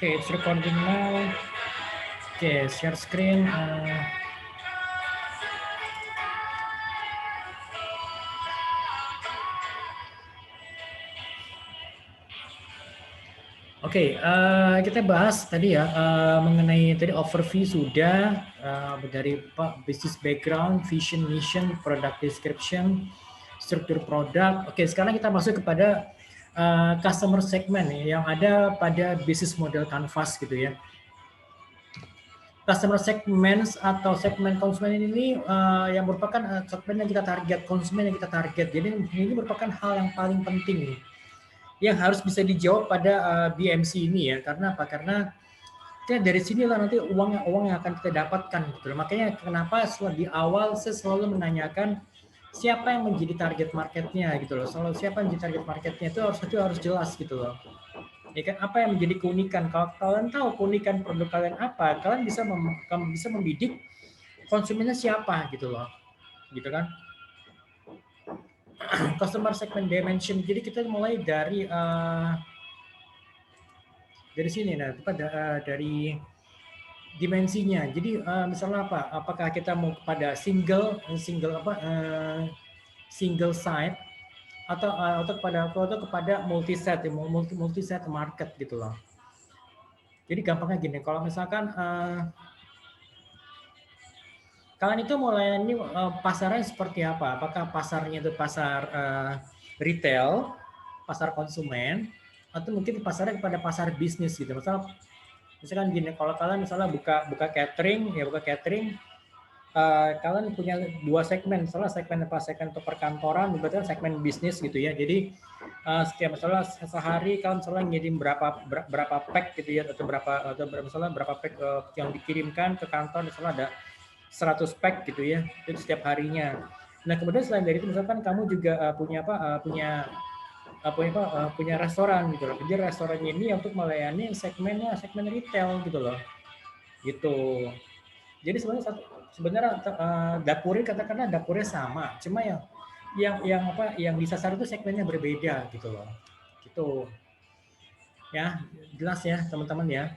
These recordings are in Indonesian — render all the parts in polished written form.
Okay, it's recording now. Okay, share screen. Oke, kita bahas tadi ya mengenai tadi overview sudah dari business background, vision, mission, product description, struktur produk. Oke, sekarang kita masuk kepada customer segment yang ada pada business model Canvas gitu ya. Customer segments atau segmen konsumen ini yang merupakan segmen yang kita target, konsumen yang kita target. Jadi ini merupakan hal yang paling penting nih, yang harus bisa dijawab pada BMC ini ya. Karena apa? Karena dari sinilah nanti uang yang akan kita dapatkan gitu. Makanya kenapa di awal saya selalu menanyakan siapa yang menjadi target marketnya gitu loh. Selalu siapa yang menjadi target marketnya itu harus jelas gitu loh. Ya kan, apa yang menjadi keunikan? Kalau kalian tahu keunikan produk kalian apa, kalian bisa membidik konsumennya siapa gitu loh, gitu kan? Customer segment dimension. Jadi kita mulai dari sini, nah dari dimensinya. Jadi misalnya apa? Apakah kita mau kepada single site atau kepada multi set market gitu loh. Jadi gampangnya gini, kalau misalkan kalian itu mulai ini pasarnya seperti apa? Apakah pasarnya itu pasar retail, pasar konsumen, atau mungkin pasarnya kepada pasar bisnis gitu? Misalkan gini, kalau kalian misalnya buka catering, kalian punya dua segmen, misalnya segmen untuk perkantoran, berarti kan segmen bisnis gitu ya. Jadi setiap misalnya sehari kalian misalnya ngirim berapa pack gitu ya, atau misalnya berapa pack yang dikirimkan ke kantor, misalnya ada 100 pack gitu ya, itu setiap harinya. Nah kemudian selain dari itu misalkan kamu juga punya restoran gitu loh. Jadi restorannya ini untuk melayani segmen retail gitu loh. Gitu. Jadi sebenarnya dapurnya katakanlah dapurnya sama, cuma yang disasar itu segmennya berbeda gitu loh. Gitu. Ya, jelas ya teman-teman ya.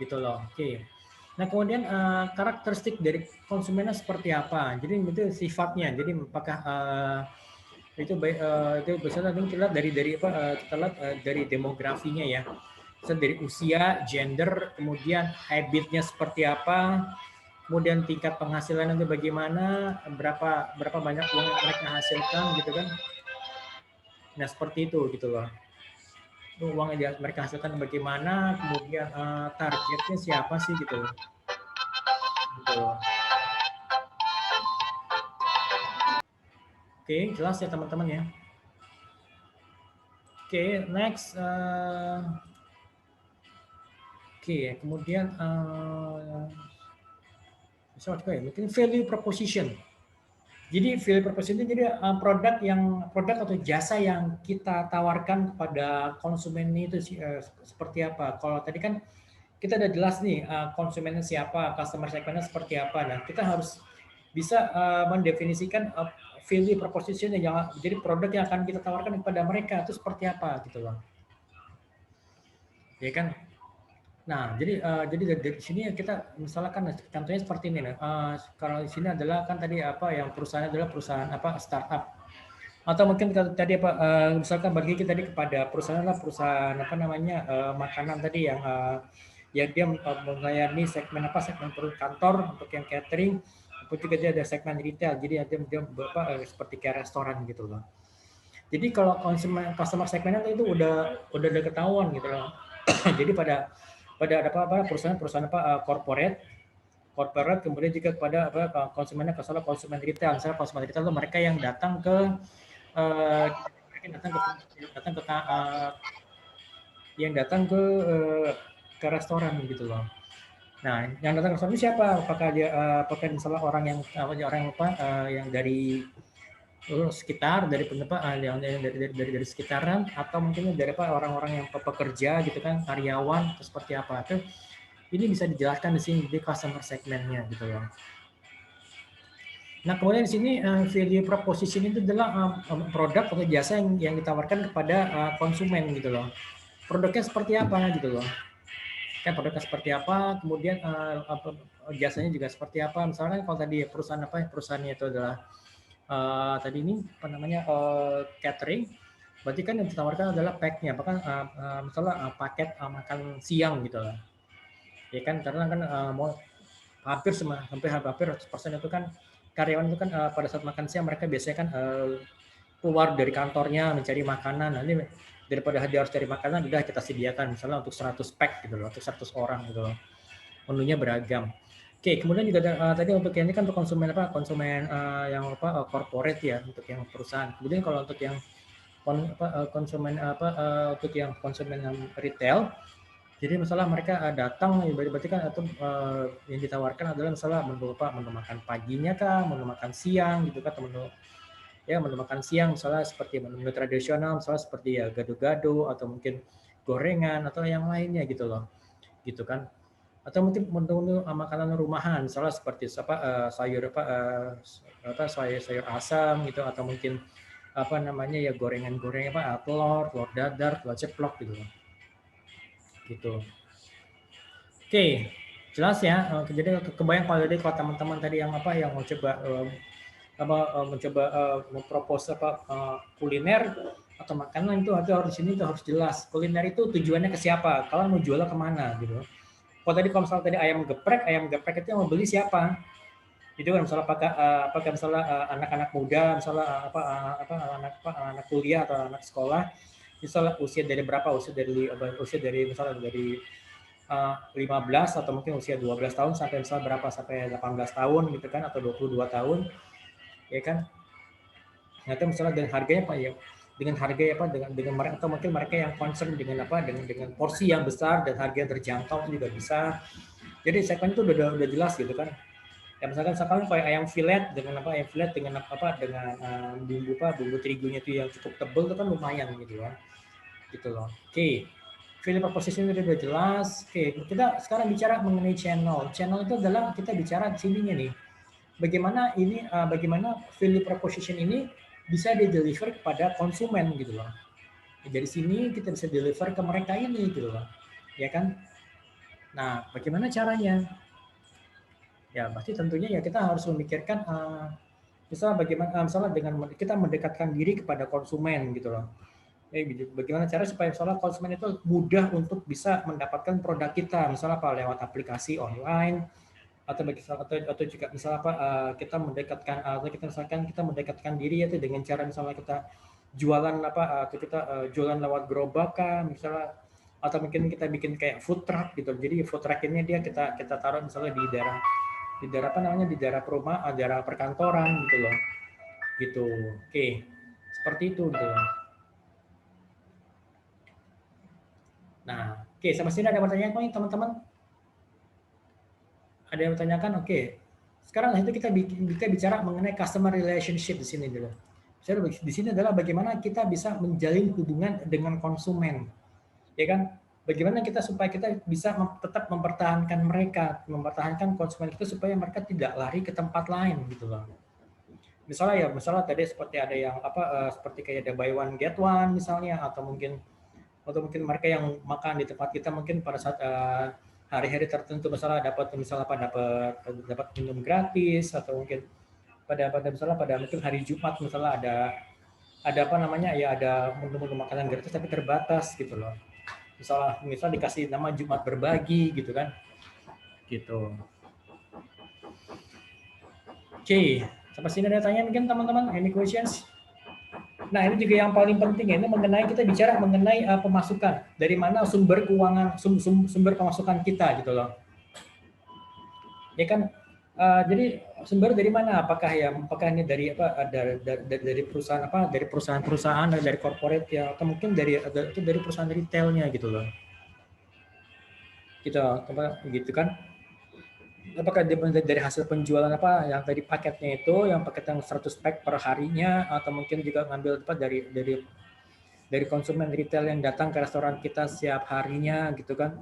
Gitu loh. Oke. Nah, kemudian karakteristik dari konsumennya seperti apa? Jadi itu sifatnya. Jadi apakah itu biasanya kita lihat dari demografinya ya. Misalnya dari usia, gender, kemudian habitnya seperti apa, kemudian tingkat penghasilan itu bagaimana, berapa banyak uang yang mereka hasilkan gitu kan. Nah, seperti itu gitu loh. Uang yang mereka hasilkan bagaimana, kemudian targetnya siapa sih gitu loh. Gitu. Oke, jelas ya teman-teman ya. Oke, next. Oke, kemudian mungkin value proposition. Jadi value proposition itu jadi produk atau jasa yang kita tawarkan kepada konsumen itu seperti apa. Kalau tadi kan kita udah jelas nih konsumennya siapa, customer segmentnya seperti apa. Nah, kita harus bisa mendefinisikan value proposition yang jadi produk yang akan kita tawarkan kepada mereka itu seperti apa gitu loh. Ya kan? Nah, jadi dari sini kita misalkan contohnya seperti ini nih. Kalau di sini adalah kan tadi yang perusahaan adalah perusahaan startup. Atau mungkin tadi misalkan bagi kita tadi kepada perusahaan makanan tadi yang dia melayani segmen kantor untuk yang catering, atau juga dia ada segmen retail. Jadi dia seperti kayak restoran gitu loh. Jadi kalau customer segmennya itu udah ketahuan gitu loh. Jadi pada perusahaan corporate kemudian juga kepada konsumennya konsumen retail. Misalnya konsumen retail itu mereka yang datang ke restoran gitu loh. Nah, yang datang ke restoran itu siapa? Apakah misalnya orang yang dari sekitar dari yang dari sekitaran, atau mungkin dari orang-orang yang pekerja gitu kan, karyawan atau seperti apa. Itu ini bisa dijelaskan di sini di customer segmentnya gitu loh. Nah, kemudian di sini value proposition itu adalah produk atau jasa yang ditawarkan kepada konsumen gitu loh. produknya seperti apa gitu loh. Kan produknya seperti apa, kemudian jasanya juga seperti apa. Misalnya kalau tadi perusahaan apa, perusahaannya itu adalah tadi ini apa namanya catering, berarti kan yang ditawarkan adalah pack-nya, bahkan misalnya paket makan siang gitu lah. Ya kan, karena kan mau hampir 100% itu kan karyawan itu kan pada saat makan siang mereka biasanya kan keluar dari kantornya mencari makanan. Nanti daripada dia harus cari makanan, udah kita sediakan misalnya untuk 100 pack gitu loh, untuk 100 orang gitu loh. Menunya beragam. Oke, kemudian juga tadi untuk yang ini kan untuk konsumen apa? Konsumen yang apa corporate ya, untuk yang perusahaan. Kemudian kalau untuk yang konsumen apa untuk yang konsumen yang retail, jadi misalnya mereka datang, berarti kan atau yang ditawarkan adalah misalnya menu apa? Menu makan paginya kah, menu makan siang gitu kan, menu ya menu makan siang misalnya seperti menu tradisional, misalnya seperti ya gado-gado atau mungkin gorengan atau yang lainnya gitu loh, gitu kan. Atau mungkin menu makanan rumahan, misalnya seperti apa sayur apa sayur asam gitu, atau mungkin apa namanya ya gorengan-goreng apa telur dadar, telur ceplok gitu loh. Gitu. Oke, jelas ya. Jadi kebayang kalau teman-teman tadi yang apa yang mau coba mencoba mempropos apa kuliner atau makanan itu harus di sini itu harus jelas. Kuliner itu tujuannya ke siapa? Kalau mau jualnya kemana gitu. Kalau misalnya tadi ayam geprek itu yang mau beli siapa? Itu kan misalnya apakah misalnya anak-anak muda, misalnya anak kuliah atau anak sekolah, misalnya usia dari berapa? Usia dari misalnya dari 15 atau mungkin usia 12 tahun sampai misalnya berapa sampai 18 tahun gitu kan, atau 22 tahun ya kan. Ternyata misalnya dengan harganya apa ya, dengan harga apa dengan mereka, atau mungkin mereka yang concern dengan apa dengan porsi yang besar dan harga yang terjangkau juga bisa. Jadi segmen itu udah jelas gitu kan. Ya misalkan kayak ayam filet dengan apa, ayam filet dengan dengan bumbu terigunya itu yang cukup tebal itu kan lumayan gitu kan. Gitu loh. Oke. Value proposition itu udah jelas. Oke, kita sekarang bicara mengenai channel. Channel itu adalah kita bicara di sininya nih. Bagaimana value proposition ini bisa di-deliver kepada konsumen gitu loh. Dari sini kita bisa deliver ke mereka ini gitu loh. Ya kan? Nah, bagaimana caranya? Ya, pasti tentunya ya kita harus memikirkan misalnya bagaimana misalnya dengan kita mendekatkan diri kepada konsumen gitu loh. Bagaimana cara supaya misalnya konsumen itu mudah untuk bisa mendapatkan produk kita, misalnya apa lewat aplikasi online atau juga misalnya apa kita mendekatkan atau kita misalkan kita mendekatkan diri itu dengan cara misalnya kita jualan apa atau kita jualan lewat gerobak misalnya, atau mungkin kita bikin kayak food truck gitu. Jadi food truck ini kita taruh misalnya di daerah apa namanya di daerah perumahan, daerah perkantoran gitu loh. Gitu. Oke. Seperti itu gitu. Nah, oke, sampai sini ada pertanyaan nih teman-teman? Ada yang bertanyakan? Oke. Sekarang itu kita bicara mengenai customer relationship di sini dulu. Di sini adalah bagaimana kita bisa menjalin hubungan dengan konsumen. Ya kan? Bagaimana kita supaya kita bisa tetap mempertahankan mereka, mempertahankan konsumen kita supaya mereka tidak lari ke tempat lain gitu loh. Misalnya tadi seperti ada yang seperti kayak ada buy one get one misalnya, atau mungkin mereka yang makan di tempat kita mungkin pada saat hari-hari tertentu misalnya dapat minum gratis, atau mungkin pada mungkin hari Jumat misalnya ada apa namanya ya ada menu-menu makanan gratis tapi terbatas gitu loh. Misal dikasih nama Jumat berbagi gitu kan. Gitu. Oke, sampai sini ada tanya mungkin teman-teman, any questions? Nah, ini juga yang paling penting ya, ini kita bicara mengenai pemasukan. Dari mana sumber keuangan, sumber pemasukan kita gitu loh. Ya kan, jadi sumber dari mana? Apakah ini dari dari perusahaan dari perusahaan-perusahaan, dari corporate ya, atau mungkin dari perusahaan retailnya gitu loh. Gitu kan? Apakah dari hasil penjualan yang tadi paketnya itu, yang paket yang 100 pack per harinya, atau mungkin juga ngambil dari konsumen retail yang datang ke restoran kita setiap harinya gitu kan.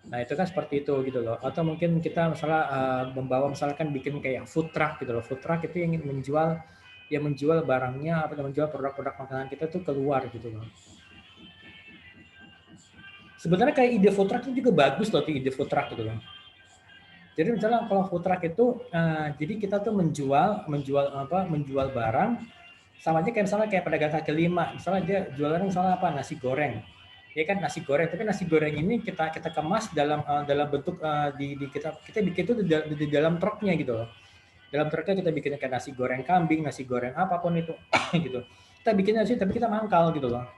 Nah, itu kan seperti itu gitu loh. Atau mungkin kita misalkan bikin kayak food truck gitu loh. Food truck itu yang ingin menjual barangnya menjual produk-produk makanan kita tuh keluar gitu loh. Sebenarnya kayak ide food truck itu juga bagus loh, tuh ide food truck gitu loh. Jadi misalnya kalau food truck itu, jadi kita tuh menjual barang, sama aja kayak misalnya kayak pedagang kaki lima, misalnya dia jualan misalnya apa, nasi goreng, ya kan nasi goreng, tapi nasi goreng ini kita kemas dalam bentuk kita bikin itu di dalam truknya gitu loh. Dalam truknya kita bikin kayak nasi goreng kambing, nasi goreng apapun itu gitu. Kita bikinnya sih, tapi kita mangkal gitu loh.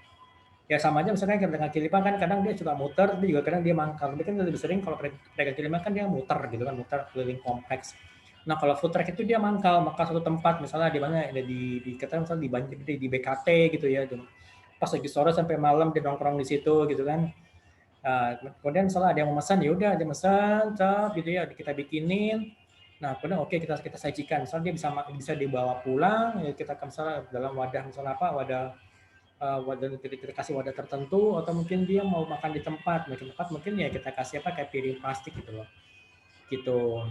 Ya sama aja misalnya kayak pedagang kaki lima kan kadang dia suka muter, tapi juga kadang dia mangkal. Tapi kan lebih sering kalau pedagang kaki lima kan dia muter gitu kan, muter keliling kompleks. Nah kalau food truck itu dia mangkal satu tempat, misalnya di mana ada di kita misalnya di Banjir di BKT gitu ya. Pas lagi sore sampai malam dia nongkrong di situ gitu kan. Kemudian misalnya ada yang mau pesan, ya udah ada pesan, gitu ya kita bikinin. Nah kemudian oke, kita sajikan. Misalnya dia bisa dibawa pulang, ya kita misalnya dalam wadah misalnya apa, wadah kita kasih wadah tertentu, atau mungkin dia mau makan di tempat mungkin ya kita kasih apa kayak piring plastik gitu loh gitu.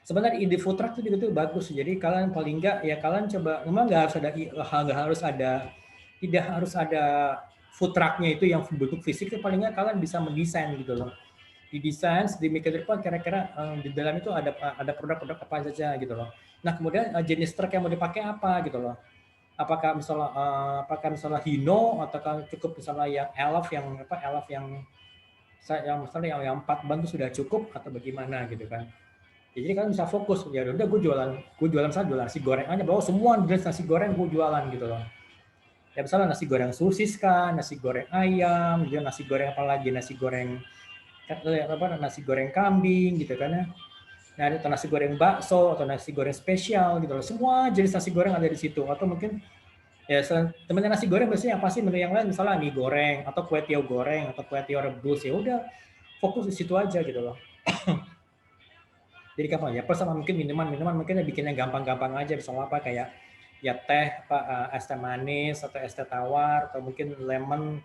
Sebenarnya ide food truck itu juga tuh bagus, jadi kalian paling enggak ya kalian coba, memang tidak harus ada food trucknya itu yang bentuk fisik, paling enggak kalian bisa mendesain gitu loh, didesain sedemikian rupa kira-kira di dalam itu ada produk-produk apa saja gitu loh. Nah kemudian jenis truk yang mau dipakai apa gitu loh, apakah misalnya Hino, ataukah cukup misalnya yang Elf yang misalnya yang 4 ban itu sudah cukup atau bagaimana gitu kan. Ya, jadi kalian bisa fokus, ya udah gue jualan misalnya jualan nasi goreng aja, bahwa semua jenis nasi goreng gue jualan gitu loh. Ya misalnya nasi goreng sosis kan, nasi goreng ayam, dia nasi goreng apa lagi, nasi goreng kambing gitu kan ya. Nah, atau nasi goreng bakso atau nasi goreng spesial gitu loh. Semua jenis nasi goreng ada di situ. Atau mungkin ya temennya nasi goreng biasanya apa sih menu yang lain, misalnya mie goreng atau kue tiaw goreng atau kue tiaw rebus, ya udah fokus di situ aja gitu loh. Jadi kapan ya plus sama mungkin minuman mungkin bikinnya gampang-gampang aja, misalnya apa kayak ya teh es teh manis atau es teh tawar atau mungkin lemon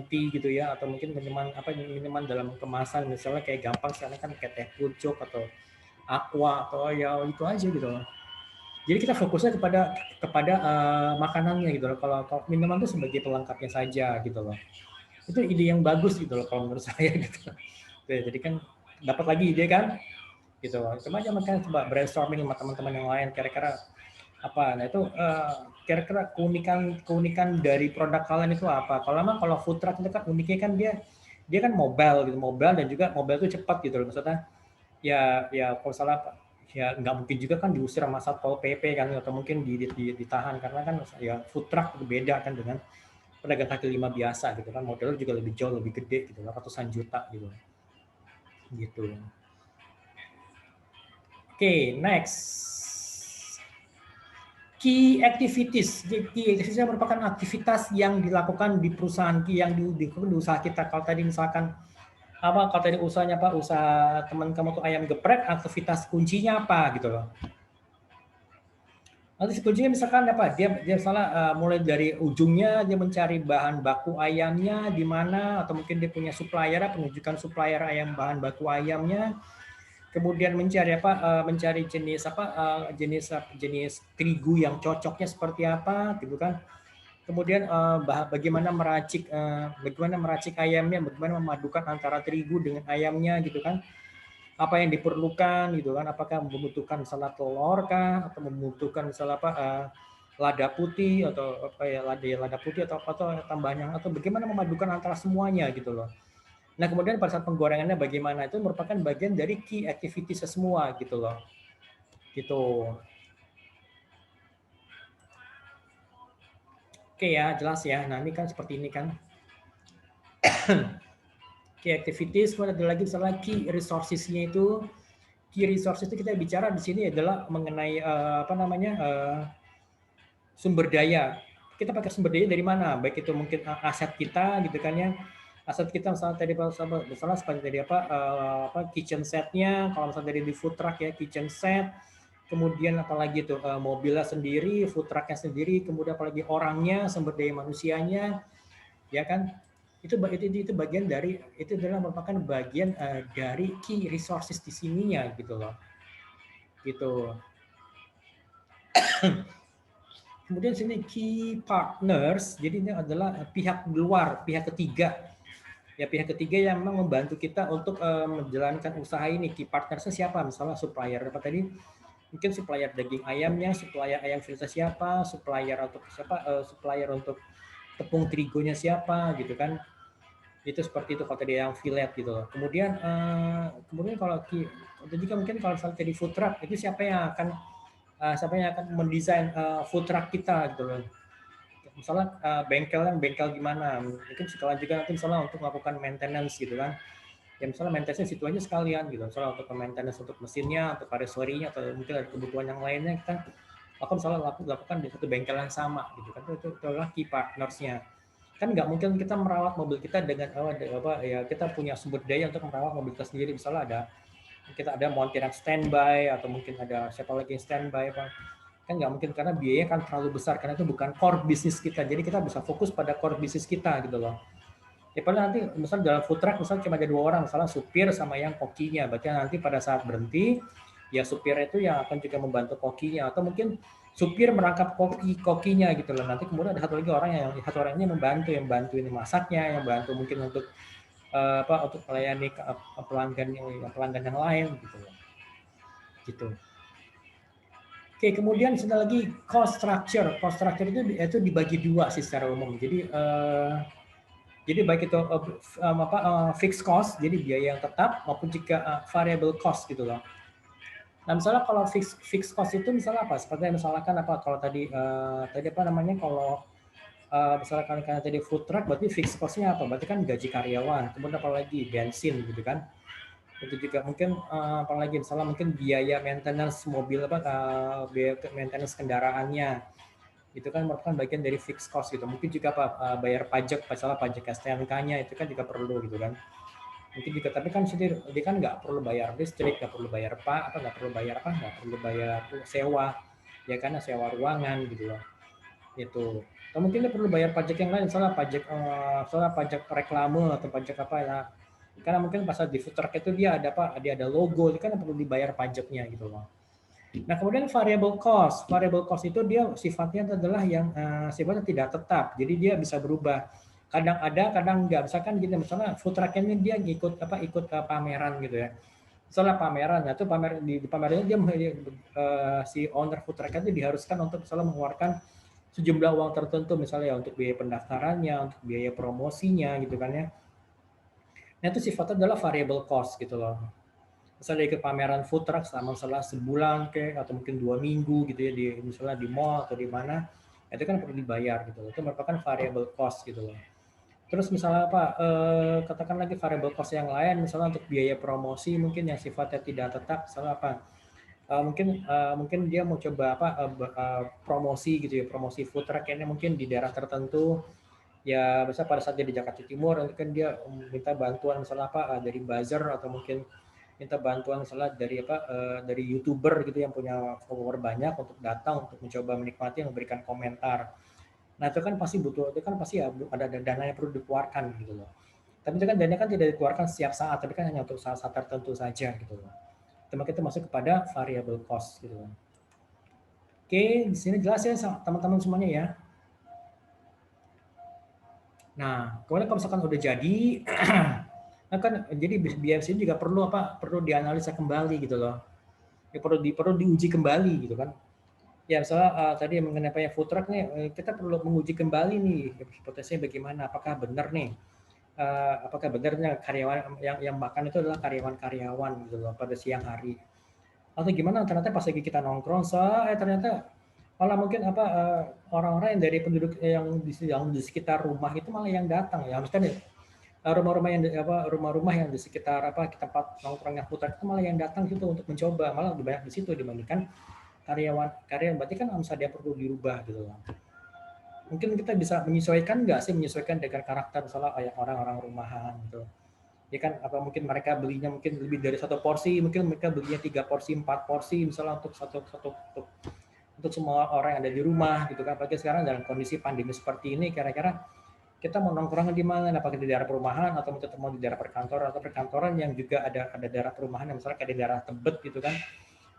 tea gitu ya, atau mungkin minuman dalam kemasan misalnya kayak gampang sekarang kan kayak teh pucuk atau aqua atau ya itu aja gitu loh. Jadi kita fokusnya kepada makanannya gitu loh. Kalau minuman itu sebagai pelengkapnya saja gitu loh. Itu ide yang bagus gitu loh kalau menurut saya gitu. Jadi kan dapat lagi ide kan gitu. Coba aja makanya coba brainstorming sama teman-teman yang lain kira-kira apa. Nah itu kira-kira keunikan dari produk kalian itu apa? Kalau food truck itu kan uniknya kan dia kan mobile gitu, dan juga mobile itu cepat gitu loh. Maksudnya ya kalau salah ya nggak mungkin juga kan diusir sama Satpol PP kan, atau mungkin ditahan, karena kan ya food truck itu beda kan dengan pedagang kaki lima biasa gitu kan, modelnya juga jauh lebih gede gitu, ratusan juta gitu. Oke, next. Key activities. Key activities merupakan aktivitas yang dilakukan di perusahaan, yang di usaha kita. Kalau tadi misalkan kalau tadi usahanya apa, usaha teman kamu tuh ayam geprek, aktivitas kuncinya apa gitu loh. Nanti kuncinya misalkan apa, dia salah mulai dari ujungnya dia mencari bahan baku ayamnya di mana, atau mungkin dia punya supplier, penunjukan supplier ayam, bahan baku ayamnya, kemudian mencari jenis terigu yang cocoknya seperti apa gitu kan. Kemudian bagaimana meracik ayamnya, bagaimana memadukan antara terigu dengan ayamnya gitu kan. Apa yang diperlukan gitu kan, apakah membutuhkan misalnya telur kah, atau membutuhkan misalnya lada putih, atau lada putih atau tambahan atau bagaimana memadukan antara semuanya gitu loh. Nah kemudian pada saat penggorengannya bagaimana, itu merupakan bagian dari key activities semua gitu loh. Gitu. Oke ya, jelas ya. Nah ini kan seperti ini kan. Key activities, kemudian ada lagi misalnya key resources-nya itu. Key resources itu kita bicara di sini adalah mengenai sumber daya. Kita pakai sumber daya dari mana? Baik itu mungkin aset kita gitu kan ya. Aset kita misalnya seperti dari kitchen setnya, kalau misalnya dari di food truck ya kitchen set, kemudian apalagi itu mobilnya sendiri, food trucknya sendiri, kemudian apalagi orangnya, sumber daya manusianya, ya kan? Itu bagian dari, itu adalah merupakan bagian dari key resources di sininya gitu loh. Gitu. Kemudian sini key partners, jadi ini adalah pihak luar, pihak ketiga. Ya pihak ketiga yang memang membantu kita untuk menjalankan usaha ini. Key partnersnya siapa? Misalnya supplier apa tadi? Mungkin supplier daging ayamnya, supplier ayam filter siapa, supplier untuk siapa, supplier untuk tepung terigonya siapa, gitu kan? Itu seperti itu kalau tadi yang fillet gitu loh. Kemudian kalau juga mungkin kalau misalnya tadi food truck itu siapa yang akan mendesain food truck kita gitu loh. Misalnya bengkel gimana, mungkin setelah juga nanti misalnya untuk melakukan maintenance gitu kan. Ya misalnya maintenance itu aja sekalian gitu. Misalnya untuk maintenance untuk mesinnya, untuk aksesorinya atau mungkin ada kebutuhan yang lainnya kita misalnya lakukan di satu bengkel yang sama gitu kan. Itu adalah key partnersnya. Kan nggak mungkin kita merawat mobil kita dengan ya kita punya sumber daya untuk merawat mobil kita sendiri. Misalnya kita ada montir yang standby atau mungkin ada siapa lagi yang standby kan nggak mungkin karena biayanya kan terlalu besar karena itu bukan core bisnis kita, jadi kita bisa fokus pada core bisnis kita gitu loh. Ya paling nanti misalnya dalam food truck misalnya cuma ada 2 orang, misalnya supir sama yang kokinya, berarti nanti pada saat berhenti ya supir itu yang akan juga membantu kokinya atau mungkin supir merangkap kokinya gitu loh. Nanti kemudian ada satu orang ini yang bantu ini masaknya, yang bantu mungkin untuk untuk melayani pelanggan yang lain gitu loh. Gitu. Oke, kemudian ada lagi cost structure. Cost structure itu dibagi 2 sih secara umum. Jadi baik itu fixed cost, jadi biaya yang tetap maupun juga variable cost gitu loh. Nah, misalnya kalau fixed cost itu misalnya apa? Seperti misalkan kalau tadi apa namanya kalau misalkan karena tadi food truck berarti fixed cost-nya apa? Berarti kan gaji karyawan, kemudian apalagi bensin gitu kan. Itu juga mungkin apalagi misalnya mungkin biaya maintenance mobil biaya maintenance kendaraannya itu kan merupakan bagian dari fixed cost gitu. Mungkin juga bayar pajak, misalnya pajak STNK-nya itu kan juga perlu gitu kan. Mungkin juga tapi kan dia kan nggak perlu bayar listrik, nggak perlu bayar nggak perlu bayar sewa, ya karena sewa ruangan gitu loh. Itu. Atau mungkin dia perlu bayar pajak yang lain, misalnya pajak reklame atau pajak apa ya. Karena mungkin pas di food truck itu dia ada logo, itu kan perlu dibayar pajaknya gitu loh. Nah, kemudian variable cost. Variable cost itu dia sifatnya adalah yang sifatnya tidak tetap. Jadi dia bisa berubah. Kadang ada, kadang enggak. Misalkan gitu, misalnya food truck ini dia ikut ke pameran gitu ya. Misalnya pameran, nah itu di pamerannya si owner food truck itu diharuskan untuk misalnya mengeluarkan sejumlah uang tertentu misalnya ya untuk biaya pendaftarannya, untuk biaya promosinya gitu kan ya. Nah, itu sifatnya adalah variable cost gitu loh. Misalnya ikut pameran food truck selama sebulan atau mungkin 2 minggu gitu ya misalnya di mall atau di mana itu kan perlu dibayar gitu loh. Itu merupakan variable cost gitu loh. Terus misalnya katakan lagi variable cost yang lain misalnya untuk biaya promosi mungkin yang sifatnya tidak tetap misalnya mungkin dia mau coba promosi gitu ya, promosi food truck ini mungkin di daerah tertentu ya misalnya pada saat dia di Jakarta Timur nanti kan dia minta bantuan misalnya dari buzzer atau mungkin minta bantuan misalnya dari YouTuber gitu yang punya follower banyak untuk datang untuk mencoba menikmati memberikan komentar. Nah itu kan pasti ya ada dana yang perlu dikeluarkan gitu loh. Tapi itu kan dana kan tidak dikeluarkan setiap saat, tapi kan hanya untuk saat-saat tertentu saja gitu loh. Itu masuk kepada variable cost gitu loh. Oke, di sini jelas ya teman-teman semuanya ya. Nah, kemudian kalau misalkan udah jadi, nah kan jadi BFC juga perlu dianalisa kembali gitu loh. Ya perlu diuji kembali gitu kan. Ya misalnya tadi mengenai apa ya food truck nih, kita perlu menguji kembali nih hipotesisnya bagaimana, apakah benar nih, apakah benarnya karyawan yang makan itu adalah karyawan-karyawan gitu loh pada siang hari, atau gimana ternyata pas lagi kita nongkrong ternyata malah mungkin orang-orang yang dari penduduk yang di sekitar rumah itu malah yang datang ya, misalnya rumah-rumah yang di sekitar tempat nongkrong yang food truck itu malah yang datang situ untuk mencoba, malah lebih banyak di situ dibandingkan karyawan berarti kan misalnya dia perlu dirubah gitu loh. Mungkin kita bisa menyesuaikan dengan karakter misalnya orang-orang rumahan gitu. Ya kan mungkin mereka belinya mungkin lebih dari 1 porsi, mungkin mereka belinya 3 porsi, 4 porsi misalnya untuk semua orang yang ada di rumah gitu kan. Apalagi sekarang dalam kondisi pandemi seperti ini kira-kira kita mau nongkrong di mana? Apakah di daerah perumahan atau mau di daerah perkantoran atau perkantoran yang juga ada daerah perumahan yang misalnya kayak di daerah Tebet gitu kan.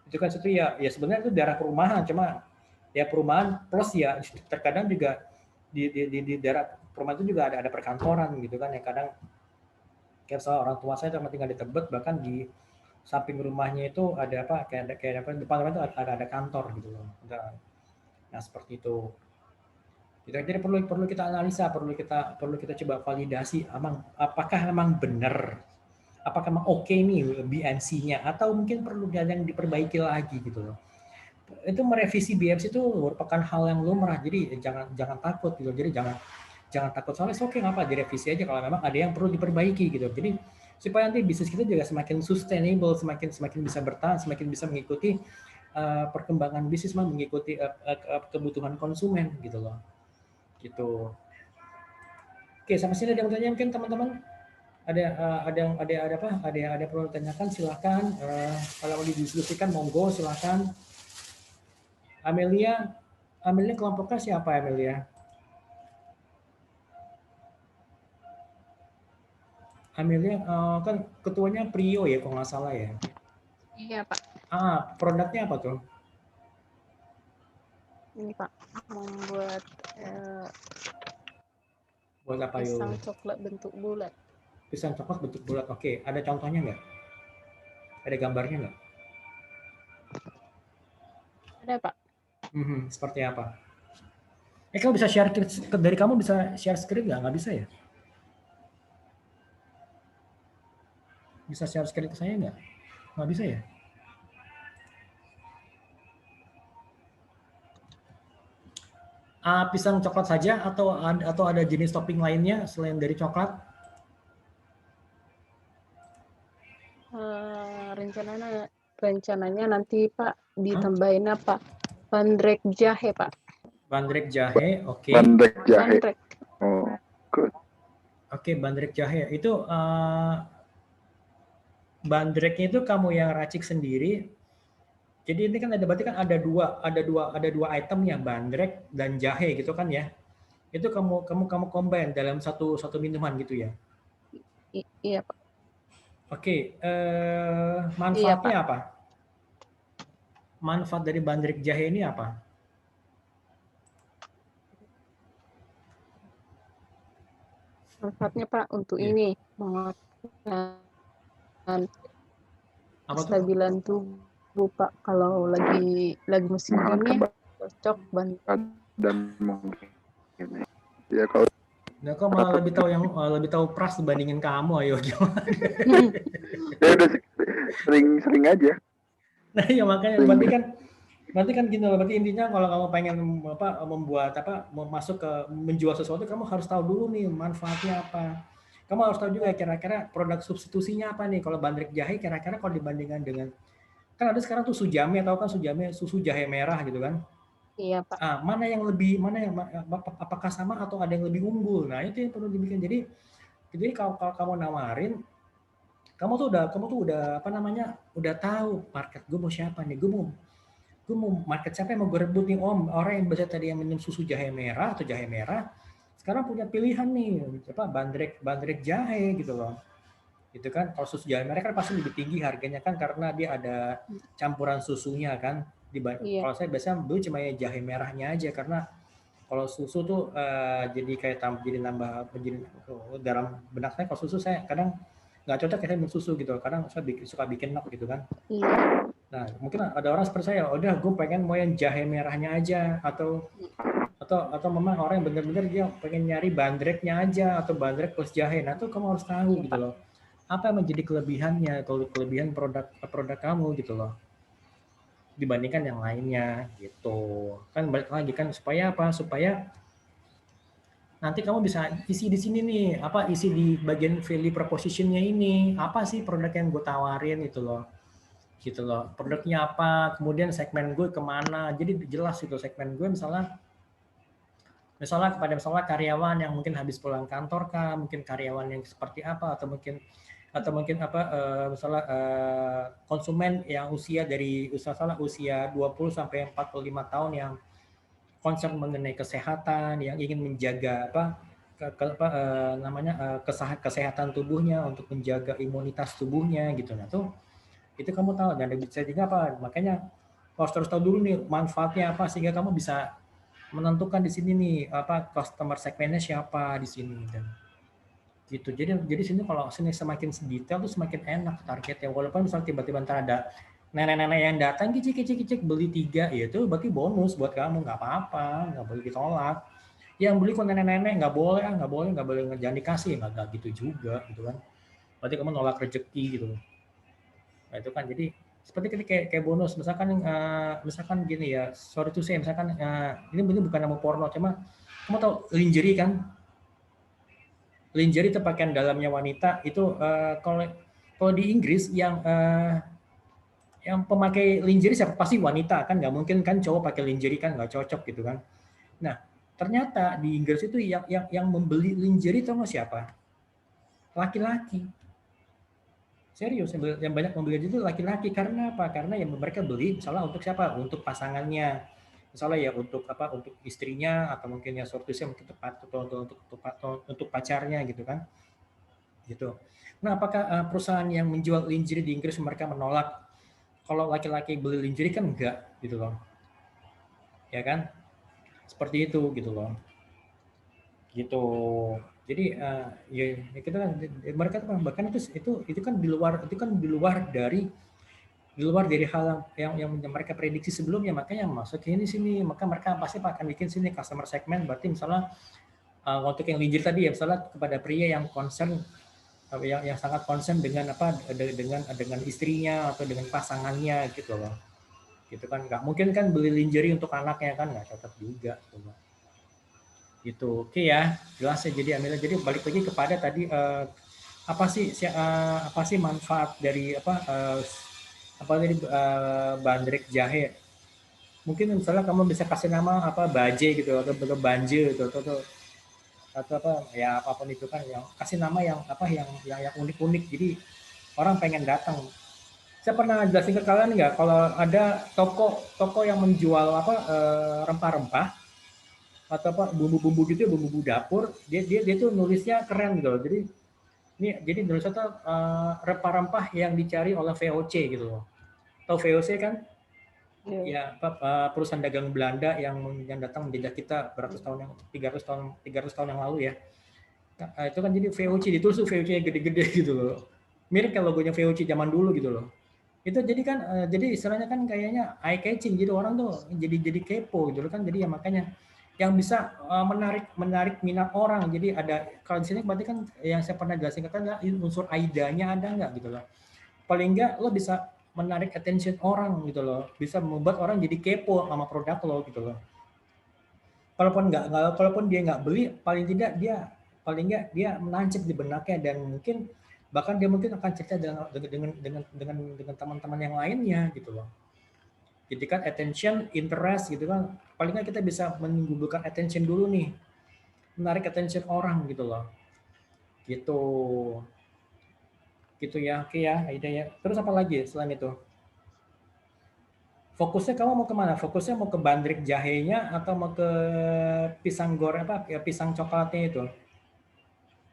Itu kan ya sebenarnya itu daerah perumahan cuma ya perumahan plus ya terkadang juga di daerah perumahan itu juga ada perkantoran gitu kan, yang kadang kayak soal orang tua saya sama tinggal di Tebet, bahkan di samping rumahnya itu ada apa kayak apa depan rumah itu ada kantor gitu loh. Nah seperti itu. Jadi perlu kita analisa, perlu kita coba validasi, apakah memang benar, apakah memang oke nih BMC-nya, atau mungkin perlu ada yang diperbaiki lagi gitu loh. Itu merevisi BMC itu merupakan hal yang lumrah, jadi jangan takut gitu. Jadi jangan takut, soalnya oke ngapa direvisi aja kalau memang ada yang perlu diperbaiki gitu. Jadi supaya nanti bisnis kita juga semakin sustainable, semakin bisa bertahan, semakin bisa mengikuti perkembangan bisnis, mengikuti kebutuhan konsumen gitu loh. Gitu. Oke, sampai sini ada yang bertanya mungkin teman-teman? Ada yang perlu ditanyakan, silahkan. Kalau mau didiskusikan monggo, silahkan. Amelia kelompoknya siapa Amelia? Amelia kan ketuanya Prio ya kalau nggak salah ya. Iya Pak. Produknya apa tuh? Ini Pak, membuat buat apa pisang coklat bentuk bulat. Pisang coklat bentuk bulat, oke. Ada contohnya nggak? Ada gambarnya nggak? Ada Pak. Seperti apa? Kamu bisa share dari kamu bisa share screen nggak? Nggak bisa ya? Bisa share screen ke saya nggak? Nggak bisa ya? Pisang coklat saja atau ada jenis topping lainnya selain dari coklat? Rencananya nanti Pak ditambahin apa? Bandrek jahe Pak. Bandrek jahe, oke. Bandrek jahe. Oh, good. Oke, bandrek jahe itu bandreknya itu kamu yang racik sendiri. Jadi ini kan berarti kan ada dua item ya, bandrek dan jahe gitu kan ya. Itu kamu combine dalam satu minuman gitu ya. Iya Pak. Oke, manfaatnya iya, apa? Manfaat dari bandrek jahe ini apa? Manfaatnya Pak untuk ini menguatkan kestabilan tubuh Pak, kalau lagi musim dingin cocok banget. Dan mungkin ya kalau kok malah lebih tahu pras dibandingin kamu, ayo gimana? Ya udah sering aja. Nah ya makanya berarti kan gini loh, berarti intinya kalau kamu pengen masuk ke menjual sesuatu, kamu harus tahu dulu nih manfaatnya apa. Kamu harus tahu juga kira-kira produk substitusinya apa nih. Kalau bandrek jahe kira-kira kalau dibandingkan dengan, kan ada sekarang tuh sujame, tahu kan sujame, susu jahe merah gitu kan? Iya Pak. Mana yang apakah sama atau ada yang lebih unggul? Nah itu yang perlu dibikin. Jadi kalau kamu nawarin, kamu tuh udah udah tahu market gue mau siapa nih, gue mau market siapa yang mau gue rebut nih, orang yang biasa tadi yang minum susu jahe merah atau jahe merah, sekarang punya pilihan nih, bandrek jahe gitu loh. Gitu kan, kalau susu jahe merah kan pasti lebih tinggi harganya kan, karena dia ada campuran susunya kan. Iya. Kalau saya biasanya beli cuma jahe merahnya aja, karena kalau susu tuh jadi kayak nambah dalam benak saya. Kalau susu saya kadang nggak cocok kayak minum susu gitu, kadang saya suka bikin nok gitu kan. Iya. Nah mungkin ada orang seperti saya, udah gue pengen mau yang jahe merahnya aja, atau memang orang yang benar-benar dia pengen nyari bandreknya aja atau bandrek plus jahe. Nah tuh kamu harus tahu gitu loh, apa yang menjadi kelebihan produk kamu gitu loh dibandingkan yang lainnya gitu kan. Balik lagi kan, supaya apa, supaya nanti kamu bisa isi di sini nih, isi di bagian value proposition-nya ini, apa sih produk yang gue tawarin gitu loh, produknya apa, kemudian segmen gue kemana. Jadi jelas itu segmen gue, misalnya kepada karyawan yang mungkin habis pulang kantor kah, mungkin karyawan yang seperti apa, atau mungkin konsumen yang usia 20 sampai 45 tahun yang concern mengenai kesehatan, yang ingin menjaga kesehatan tubuhnya, untuk menjaga imunitas tubuhnya gitu. Nah tuh itu kamu tahu, dan bisa juga makanya harus tahu dulu nih manfaatnya apa sehingga kamu bisa menentukan di sini nih apa customer segmennya siapa di sini dan gitu. Jadi sini kalau sini semakin detail tuh semakin enak targetnya. Walaupun misalnya tiba-tiba ntar ada nenek-nenek yang datang kicik beli 3 ya itu berarti bonus buat kamu, nggak apa-apa, nggak boleh ditolak. Yang beli kok nenek-nenek nggak boleh jangan dikasih, nggak gitu juga gitu kan. Berarti kamu nolak rezeki gitu. Nah itu kan jadi seperti kayak bonus misalkan gini ya, sorry to say misalkan ini bukan nama porno cuma kamu tahu lingerie kan? Lingerie itu pakaian dalamnya wanita itu kalau di Inggris yang pemakai lingerie siapa pasti wanita kan nggak mungkin kan cowok pakai lingerie kan nggak cocok gitu kan. Nah ternyata di Inggris itu yang membeli lingerie itu nggak siapa? Laki-laki. Serius yang banyak membeli itu laki-laki karena apa? Karena yang mereka beli misalnya untuk siapa? Untuk pasangannya. Misalnya ya untuk apa? Untuk istrinya atau mungkin ya sortusnya untuk pacarnya gitu kan. Gitu. Nah, apakah perusahaan yang menjual lingerie di Inggris mereka menolak kalau laki-laki beli lingerie kan enggak gitu loh. Ya kan? Seperti itu gitu loh. Gitu. Jadi ya kita kan mereka tuh bahkan itu kan di luar dari hal yang mereka prediksi sebelumnya, makanya masuk ke ini sini, maka mereka pasti akan bikin sini customer segment. Berarti misalnya untuk yang lingerie tadi ya misalnya kepada pria yang concern yang sangat concern dengan apa dengan istrinya atau dengan pasangannya gitu loh. Gitu kan nggak mungkin kan beli lingerie untuk anaknya kan nggak cocok juga gitu loh. Gitu. Oke ya, jelas ya jadi Amila. Jadi balik lagi kepada tadi apa sih manfaat dari apa tadi bandrek jahe. Mungkin misalnya kamu bisa kasih nama apa baje gitu atau banje gitu atau apa ya apapun itu kan yang kasih nama yang apa yang unik-unik jadi orang pengen datang. Saya pernah jelasin ke kalian nggak kalau ada toko yang menjual apa rempah-rempah atau apa bumbu-bumbu gitu bumbu dapur dia tuh nulisnya keren gitu loh. Jadi nulisnya tuh rempah-rempah yang dicari oleh VOC gitu loh. Tahu VOC kan? Iya. Ya perusahaan dagang Belanda yang datang menjajah kita beratus tahun yang 300 tahun yang lalu ya. Nah, itu kan jadi VOC ditulis tuh VOC gede-gede gitu loh. Mirip kayak logonya VOC zaman dulu gitu loh. Itu jadi kan jadi istilahnya kan kayaknya eye catching jadi orang tuh jadi kepo gitu loh kan jadi ya makanya yang bisa menarik minat orang. Jadi ada kalau di sini berarti kan yang saya pernah jelasin kan unsur aidanya ada nggak gitu loh. Paling nggak lo bisa menarik attention orang gitu loh. Bisa membuat orang jadi kepo sama produk lo gitu loh. Kalaupun dia nggak beli, paling nggak dia menancap di benaknya dan mungkin bahkan dia mungkin akan cerita dengan teman-teman yang lainnya gitu loh. Jadi kan attention, interest gitu kan. Paling nggak kita bisa menimbulkan attention dulu nih, menarik attention orang gitu loh. Gitu, gitu ya, oke ya, Aida ya. Terus apa lagi selain itu? Fokusnya kamu mau kemana? Fokusnya mau ke bandrek jahenya atau mau ke pisang goreng apa? Ya pisang coklatnya itu?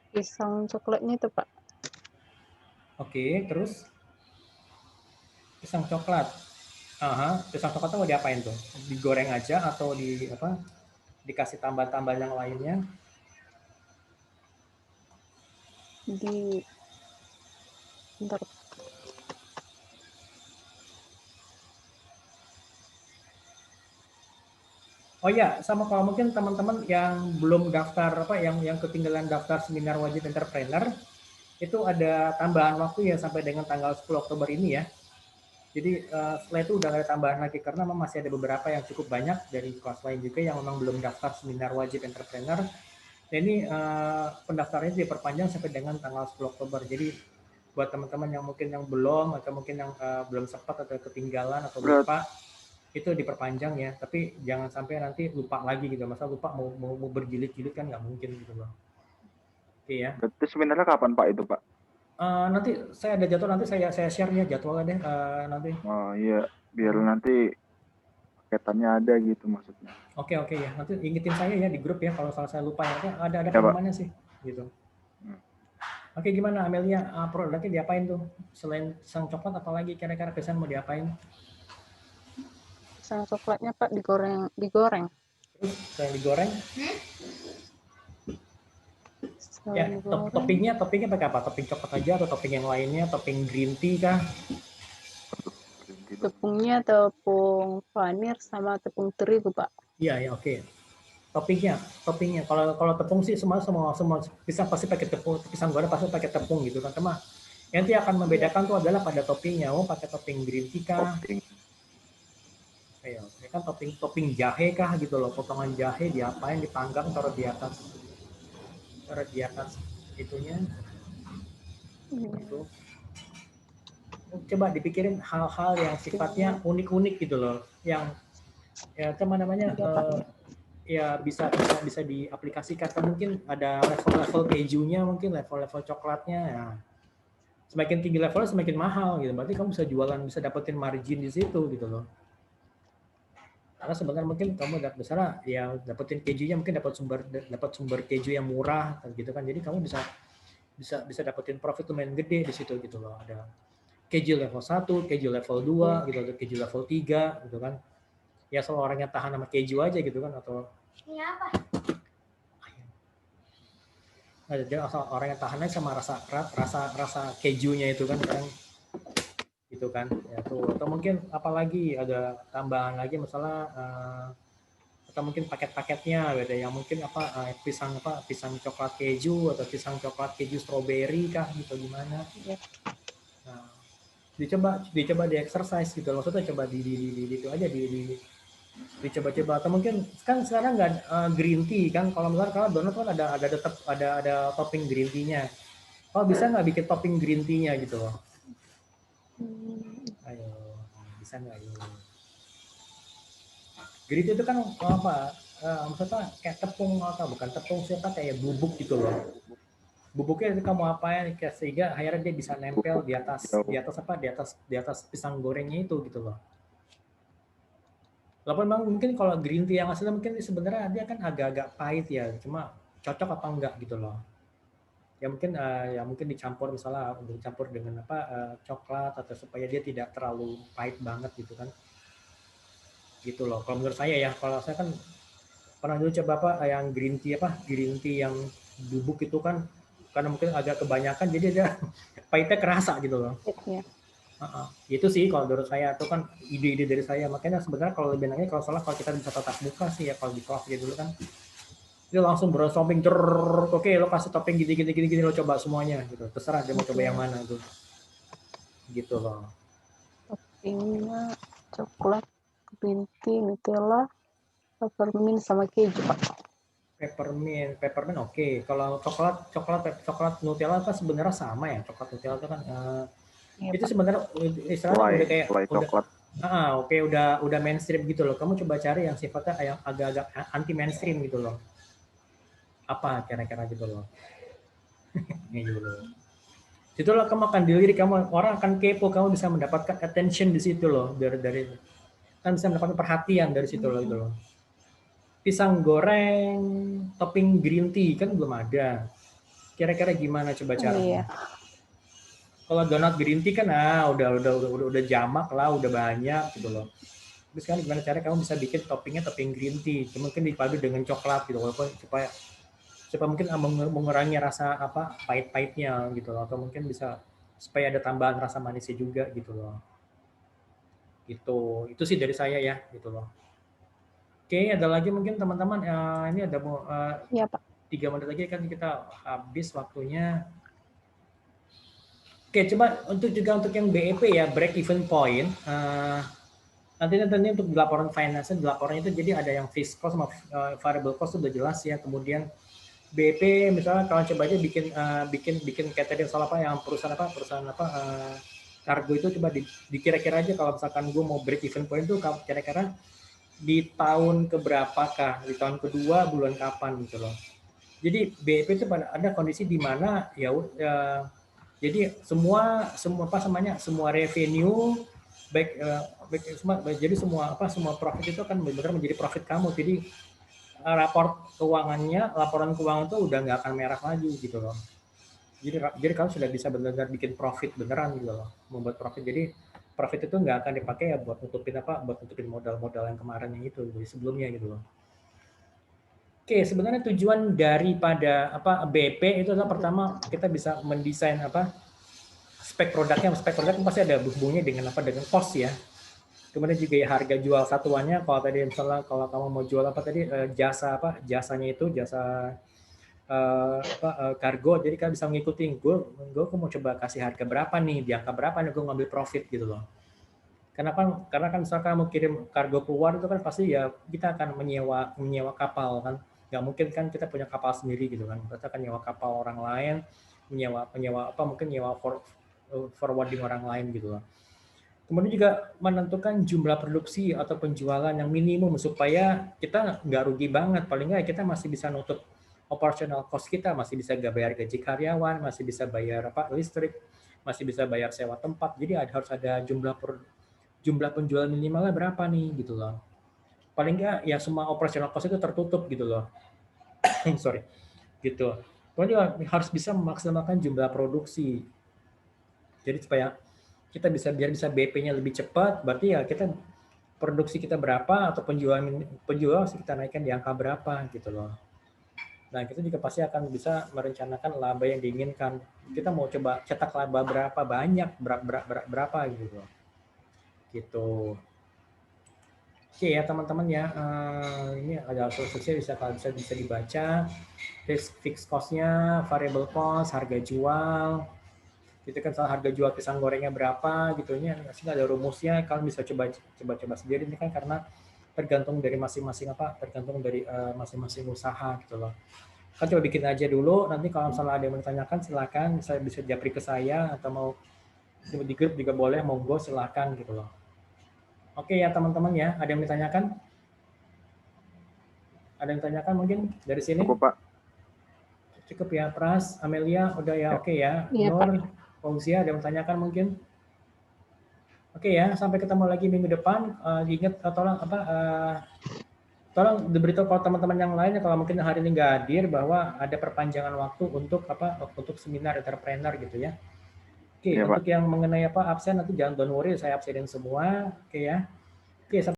Pisang coklatnya itu, Pak. Oke, terus pisang coklat. Aha, pisang coklatnya mau diapain tuh? Digoreng aja atau di apa? Dikasih tambah-tambah yang lainnya? Di bentar. Oh iya, sama kalau mungkin teman-teman yang belum daftar apa yang ketinggalan daftar seminar wajib entrepreneur itu ada tambahan waktu ya sampai dengan tanggal 10 Oktober ini ya. Jadi setelah itu udah ada tambahan lagi karena memang masih ada beberapa yang cukup banyak dari kelas lain juga yang memang belum daftar seminar wajib entrepreneur. Dan ini pendaftarannya diperpanjang sampai dengan tanggal 10 Oktober. Jadi buat teman-teman yang mungkin yang belum atau mungkin yang belum sempat atau ketinggalan atau lupa itu diperpanjang ya. Tapi jangan sampai nanti lupa lagi gitu. Masa lupa mau berjilid-jilid kan nggak mungkin gitu loh. Oke ya. Berarti sebenarnya kapan Pak itu Pak? Nanti saya ada jadwal nanti saya share ya jadwalnya deh nanti. Oh iya, biar nanti paketannya ada gitu maksudnya. Oke ya. Nanti ingetin saya ya di grup ya kalau salah saya lupa ya. Ada Ya, pengumumannya sih gitu. Hmm. Oke gimana Amelia produknya diapain tuh? Selain sang coklat apalagi kira-kira kesan mau diapain? pisang coklatnya Pak digoreng. Terus yang digoreng, ya Selain digoreng, toppingnya pakai apa? Topping coklat aja atau topping yang lainnya? Topping green tea kah? Berhenti dong. tepungnya tepung vanir sama tepung terigu Pak. Iya ya, oke. Toppingnya kalau kalau tepung sih semua pisang pasti pakai tepung, pisang goreng pasti pakai tepung gitu kan. Cuma nanti akan membedakan tuh adalah pada toppingnya. Mau pakai topping green tea kah? Topping. Ya kan topping jahe kah gitu loh, potongan jahe diapain, dipanggang taruh di atas itunya itu. Coba dipikirin hal-hal yang sifatnya unik-unik gitu loh, yang ya apa namanya Iya, Pak. Ya bisa diaplikasikan. Kan mungkin ada level-level kejunya, mungkin level-level coklatnya ya. Semakin tinggi levelnya semakin mahal gitu. Berarti kamu bisa jualan, bisa dapetin margin di situ gitu loh. Karena sebenarnya mungkin kamu besar ya dapetin kejunya, mungkin dapat sumber keju yang murah gitu kan. Jadi kamu bisa dapetin profit lumayan gede di situ gitu loh. Ada keju level 1, keju level 2 gitu, ada keju level 3 gitu kan. Ya asal orangnya tahan sama keju aja gitu kan, atau Ini apa? jadi asal orangnya tahan aja sama rasa kejunya itu kan gitu kan ya tuh. Atau mungkin apalagi ada tambahan lagi masalah atau mungkin paket-paketnya gitu yang mungkin pisang coklat keju atau pisang coklat keju stroberi kah gitu gimana. Iya. Nah, dicoba di exercise gitu loh, maksudnya coba di itu aja dicoba-coba. Atau mungkin kan sekarang nggak green tea kan, kalau misalnya kalau donat kan ada topping green tea-nya. Oh bisa nggak bikin topping green tea-nya gitu loh? Ayo, bisa nggak ini? Green tea itu kan apa? Maksudnya kayak tepung atau bukan tepung siapa kayak bubuk gitu loh. Bubuknya itu kamu apain sehingga akhirnya dia bisa nempel di atas pisang gorengnya itu gitu loh. Walaupun memang mungkin kalau green tea yang asli mungkin sebenarnya dia kan agak-agak pahit ya, cuma cocok apa enggak gitu loh. Ya mungkin dicampur misalnya dicampur dengan coklat atau supaya dia tidak terlalu pahit banget gitu kan. Gitu loh. Kalau menurut saya ya, kalau saya kan pernah dulu coba yang green tea yang bubuk itu kan karena mungkin agak kebanyakan jadi dia pahitnya kerasa gitu loh. Iya. Itu sih kalau menurut saya itu kan ide-ide dari saya. Makanya sebenarnya kalau lebih enaknya kalau kita bisa tatap muka sih ya, kalau di kelas gitu dulu kan dia langsung brainstorming oke lo kasih topping gini lo coba semuanya gitu, terserah dia mau coba yang mana tuh gitu loh. Toppingnya coklat, green tea, Nutella, peppermint sama keju Pak. Peppermint oke. Kalau coklat Nutella kan sebenarnya sama ya, coklat Nutella itu kan Iya, itu Pak. sebenarnya istilahnya udah kayak coklat. oke udah mainstream gitu loh. Kamu coba cari yang sifatnya yang agak-agak anti mainstream gitu loh. Apa kira-kira gitu loh. Ini dulu. Situlah kamu akan dilirik, orang akan kepo, kamu bisa mendapatkan attention di situ loh, dari kan bisa mendapatkan perhatian dari situ loh gitu loh. Pisang goreng topping green tea kan belum ada. Kira-kira gimana coba caranya? Iya. Kalau donat green tea kan udah jamak lah, udah banyak gitu loh. Terus kan gimana cara kamu bisa bikin toppingnya topping green tea, mungkin dipadu dengan coklat gitu, walaupun supaya mungkin mengurangi rasa pahit-pahitnya gitu loh, atau mungkin bisa supaya ada tambahan rasa manisnya juga gitu loh. Itu sih dari saya ya gitu loh. Oke, ada lagi mungkin teman-teman, ini ada Iya, Pak. 3 menit lagi kan kita habis waktunya. Oke, coba untuk yang BEP ya, break even point. Nanti untuk laporan finance, di laporannya itu jadi ada yang fixed cost sama variable cost itu udah jelas ya. Kemudian BP misalnya kalau coba aja bikin catering soal yang perusahaan kargo itu coba dikira-kira aja kalau misalkan gue mau break even point itu kira-kira di tahun keberapakah, di tahun kedua bulan kapan gitu loh. Jadi BP itu ada kondisi di mana jadi semua revenue jadi semua profit itu kan benar-benar menjadi profit kamu. Jadi laporan keuangan itu udah nggak akan merah lagi gitu loh. Jadi kamu sudah bisa benar-benar bikin profit beneran gitu loh, membuat profit. Jadi profit itu nggak akan dipakai ya buat nutupin modal-modal yang kemarin yang itu dari sebelumnya gitu loh. Oke, sebenarnya tujuan daripada BP itu adalah pertama kita bisa mendesain spek produknya pasti ada hubungannya dengan dengan cost ya. Kemudian juga ya harga jual satuannya. Kalau tadi misalnya kalau kamu mau jual jasanya itu jasa kargo, jadi kan bisa ngikutin gue mau coba kasih harga berapa nih, di angka berapa nih gue ngambil profit gitu loh. Karena kan misalkan mau kirim kargo keluar itu kan pasti ya kita akan menyewa kapal kan, nggak mungkin kan kita punya kapal sendiri gitu kan, kita akan nyewa kapal orang lain, mungkin nyewa forwarding orang lain gitu loh. Kemudian juga menentukan jumlah produksi atau penjualan yang minimum supaya kita nggak rugi banget, paling nggak kita masih bisa nutup operational cost kita, masih bisa bayar gaji karyawan, masih bisa bayar listrik, masih bisa bayar sewa tempat. Jadi harus ada jumlah penjualan minimalnya berapa nih gitu loh. Paling nggak ya semua operational cost itu tertutup gitu loh. Sorry. Gitu. Kemudian juga harus bisa memaksimalkan jumlah produksi. Jadi supaya kita bisa BP-nya lebih cepat, berarti ya kita produksi kita berapa atau penjualan kita naikkan di angka berapa gitu loh. Nah, kita juga pasti akan bisa merencanakan laba yang diinginkan. Kita mau coba cetak laba berapa banyak, berapa gitu loh. Gitu. Oke ya teman-teman ya, ini ada solusinya bisa dibaca. Fixed cost-nya, variable cost, harga jual. Itu kan soal harga jual pisang gorengnya berapa gitu ya. Masih ada rumusnya, kalian bisa coba sendiri ini kan karena tergantung dari masing-masing masing-masing usaha gitu loh. Kan coba bikin aja dulu, nanti kalau misalnya ada yang menanyakan silakan, saya bisa japri ke saya atau mau di grup juga boleh, monggo silakan gitu loh. Oke ya teman-teman ya, ada yang ditanyakan? Ada yang ditanyakan mungkin dari sini? Cukup Pak. Cukup ya, Pras, Amelia, udah ya, oke ya. Iya, Nur, Fauzia, ada yang ditanyakan mungkin? Oke ya, sampai ketemu lagi minggu depan. Ingat tolong diberitahu kalau teman-teman yang lainnya kalau mungkin hari ini nggak hadir bahwa ada perpanjangan waktu untuk untuk seminar entrepreneur gitu ya. Oke, Ya, untuk Pak. yang mengenai absen nanti jangan don't worry, saya absenin semua. Oke ya. Oke,